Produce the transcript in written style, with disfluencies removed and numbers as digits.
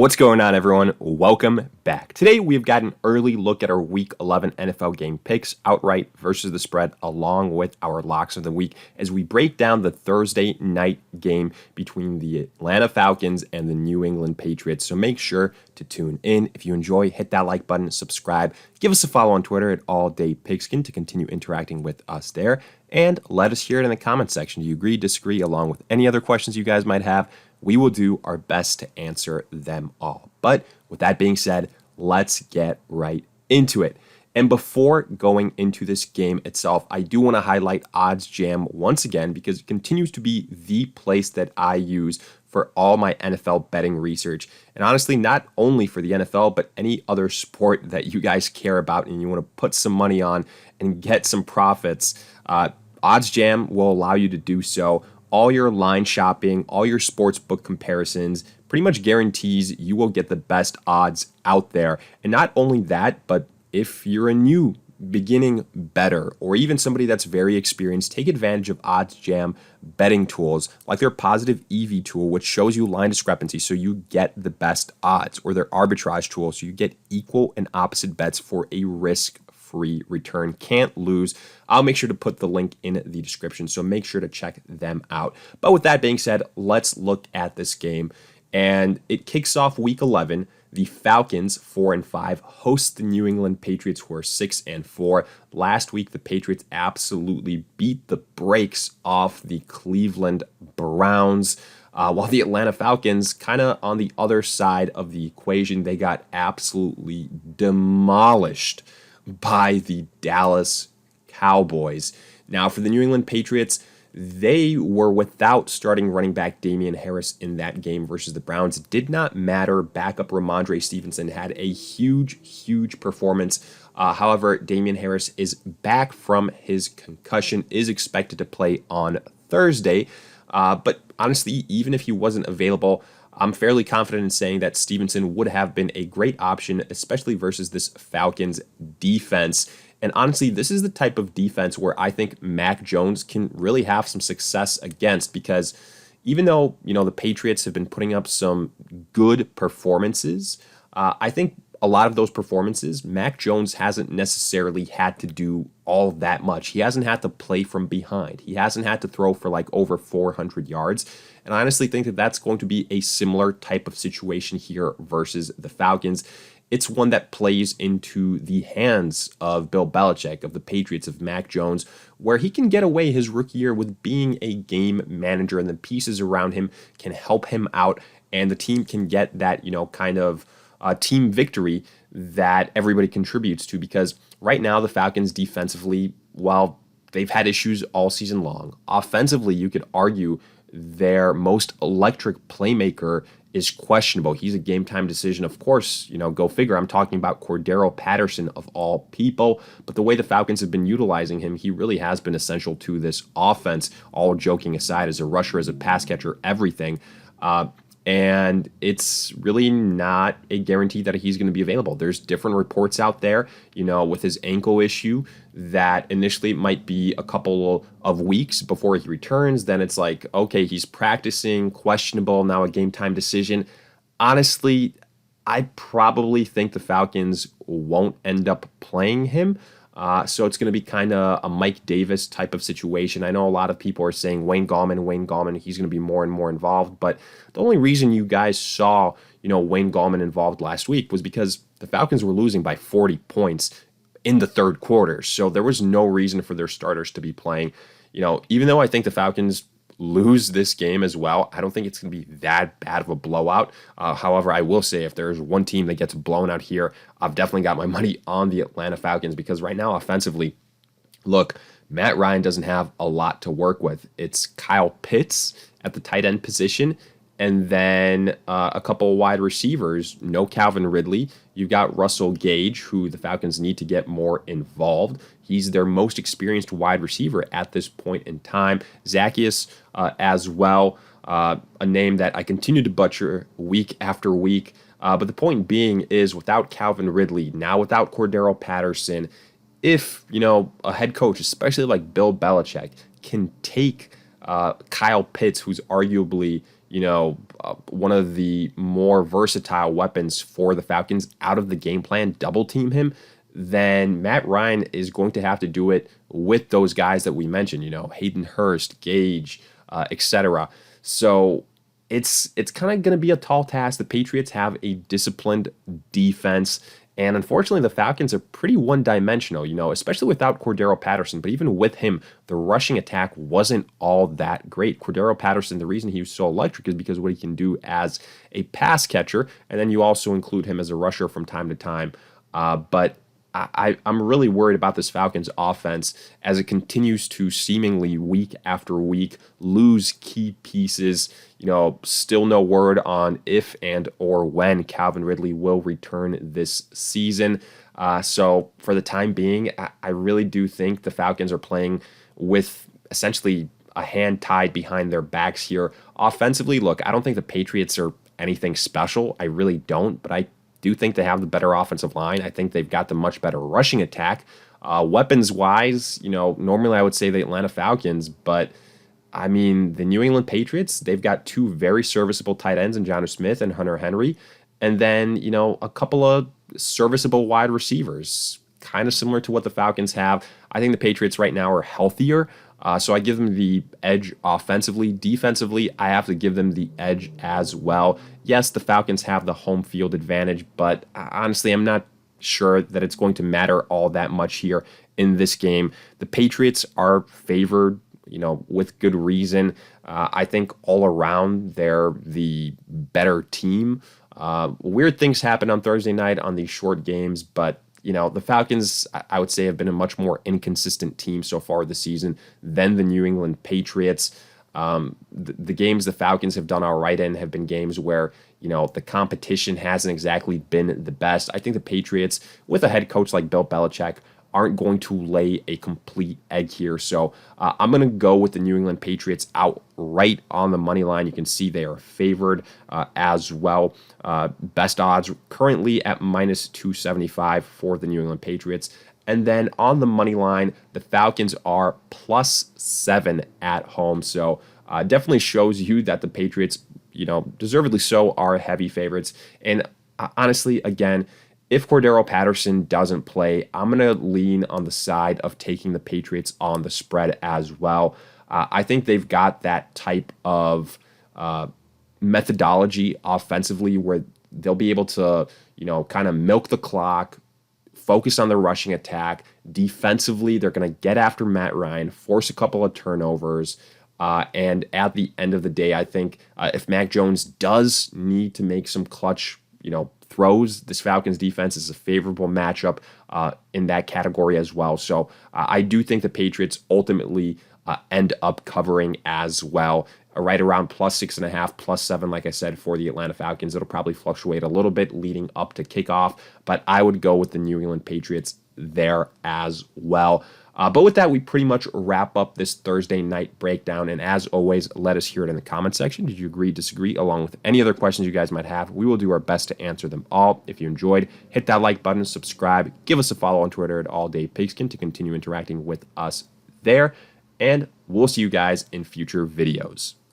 What's going on, everyone? Welcome back. Today, we've got an early look at our Week 11 NFL game picks, outright versus the spread, along with our locks of the week, as we break down the Thursday night game between the Atlanta Falcons and the New England Patriots. So make sure to tune in. If you enjoy, hit that like button, subscribe, give us a follow on Twitter at AllDayPigskin to continue interacting with us there, and let us hear it in the comment section. Do you agree, disagree, along with any other questions you guys might have? We will do our best to answer them all. But with that being said, let's get right into it. And before going into this game itself, I do want to highlight OddsJam once again because it continues to be the place that I use for all my NFL betting research. And honestly, not only for the NFL, but any other sport that you guys care about and you want to put some money on and get some profits. OddsJam will allow you to do so. All your line shopping, all your sports book comparisons, pretty much guarantees you will get the best odds out there. And not only that, but if you're a new beginning bettor or even somebody that's very experienced, take advantage of OddsJam betting tools like their positive EV tool, which shows you line discrepancy so you get the best odds, or their arbitrage tool so you get equal and opposite bets for a risk-free return. Can't lose. I'll make sure to put the link in the description, so make sure to check them out. But with that being said, let's look at this game. And it kicks off Week 11. The Falcons, 4-5, host the New England Patriots, who are 6-4. Last week, the Patriots absolutely beat the brakes off the Cleveland Browns. While the Atlanta Falcons, kind of on the other side of the equation, they got absolutely demolished by the Dallas Cowboys. Now, for the New England Patriots, they were without starting running back Damian Harris in that game versus the Browns. It did not matter. Backup Ramondre Stevenson had a huge performance. However, Damian Harris is back from his concussion, is expected to play on Thursday. But honestly, even if he wasn't available, I'm fairly confident in saying that Stevenson would have been a great option, especially versus this Falcons defense. And honestly, this is the type of defense where I think Mac Jones can really have some success against, because even though, the Patriots have been putting up some good performances, I think a lot of those performances, Mac Jones hasn't necessarily had to do all that much. He hasn't had to play from behind. He hasn't had to throw for like over 400 yards. And I honestly think that that's going to be a similar type of situation here versus the Falcons. It's one that plays into the hands of Bill Belichick, of the Patriots, of Mac Jones, where he can get away his rookie year with being a game manager, and the pieces around him can help him out, and the team can get that, kind of team victory that everybody contributes to. Because right now, the Falcons defensively, while they've had issues all season long, offensively, you could argue their most electric playmaker is questionable. He's a game-time decision. Of course, go figure. I'm talking about Cordero Patterson of all people. But the way the Falcons have been utilizing him, he really has been essential to this offense, all joking aside, as a rusher, as a pass catcher, everything. And it's really not a guarantee that he's going to be available. There's different reports out there, with his ankle issue, that initially it might be a couple of weeks before he returns. Then it's like, okay, he's practicing, questionable, now a game time decision. Honestly, I probably think the Falcons won't end up playing him. So it's going to be kind of a Mike Davis type of situation. I know a lot of people are saying Wayne Gallman, he's going to be more and more involved. But the only reason you guys saw, Wayne Gallman involved last week was because the Falcons were losing by 40 points in the third quarter. So there was no reason for their starters to be playing. Even though I think the Falcons lose this game as well, I don't think it's going to be that bad of a blowout. However, I will say if there's one team that gets blown out here, I've definitely got my money on the Atlanta Falcons, because right now offensively, look, Matt Ryan doesn't have a lot to work with. It's Kyle Pitts at the tight end position, and then a couple of wide receivers. No Calvin Ridley. You've got Russell Gage, who the Falcons need to get more involved. He's their most experienced wide receiver at this point in time. Zacchaeus as well, a name that I continue to butcher week after week. But the point being is, without Calvin Ridley, now without Cordero Patterson, if, a head coach, especially like Bill Belichick, can take Kyle Pitts, who's arguably, one of the more versatile weapons for the Falcons out of the game plan, double team him, then Matt Ryan is going to have to do it with those guys that we mentioned, Hayden Hurst, Gage, etc. So it's kind of going to be a tall task. The Patriots have a disciplined defense, and unfortunately, the Falcons are pretty one-dimensional, especially without Cordero Patterson. But even with him, the rushing attack wasn't all that great. Cordero Patterson, the reason he was so electric is because of what he can do as a pass catcher, and then you also include him as a rusher from time to time. But I'm really worried about this Falcons offense as it continues to seemingly week after week lose key pieces. Still no word on if and or when Calvin Ridley will return this season. So for the time being, I really do think the Falcons are playing with essentially a hand tied behind their backs here. Offensively, look, I don't think the Patriots are anything special. I really don't, but I do think they have the better offensive line. I think they've got the much better rushing attack. Weapons-wise, normally I would say the Atlanta Falcons, but I mean, the New England Patriots, they've got two very serviceable tight ends in Jonnu Smith and Hunter Henry, and then, a couple of serviceable wide receivers, kind of similar to what the Falcons have. I think the Patriots right now are healthier, so I give them the edge offensively. Defensively, I have to give them the edge as well. Yes, the Falcons have the home field advantage, but honestly, I'm not sure that it's going to matter all that much here in this game. The Patriots are favored, with good reason. I think all around they're the better team. Weird things happen on Thursday night on these short games, but the Falcons, I would say, have been a much more inconsistent team so far this season than the New England Patriots. The games the Falcons have done all right in have been games where, the competition hasn't exactly been the best. I think the Patriots, with a head coach like Bill Belichick, aren't going to lay a complete egg here. So I'm going to go with the New England Patriots outright on the money line. You can see they are favored as well. Best odds currently at minus 275 for the New England Patriots. And then on the money line, the Falcons are plus 7 at home. So definitely shows you that the Patriots, deservedly so, are heavy favorites. And honestly, again, if Cordero Patterson doesn't play, I'm going to lean on the side of taking the Patriots on the spread as well. I think they've got that type of methodology offensively where they'll be able to, kind of milk the clock, focus on the rushing attack. Defensively, they're going to get after Matt Ryan, force a couple of turnovers. And at the end of the day, I think if Mac Jones does need to make some clutch, throws, this Falcons defense is a favorable matchup in that category as well. So I do think the Patriots ultimately end up covering as well, right around plus 6.5, plus 7, like I said, for the Atlanta Falcons. It'll probably fluctuate a little bit leading up to kickoff, but I would go with the New England Patriots there as well. But with that, we pretty much wrap up this Thursday night breakdown. And as always, let us hear it in the comment section. Did you agree, disagree, along with any other questions you guys might have? We will do our best to answer them all. If you enjoyed, hit that like button, subscribe, give us a follow on Twitter at AllDayPigskin to continue interacting with us there. And we'll see you guys in future videos.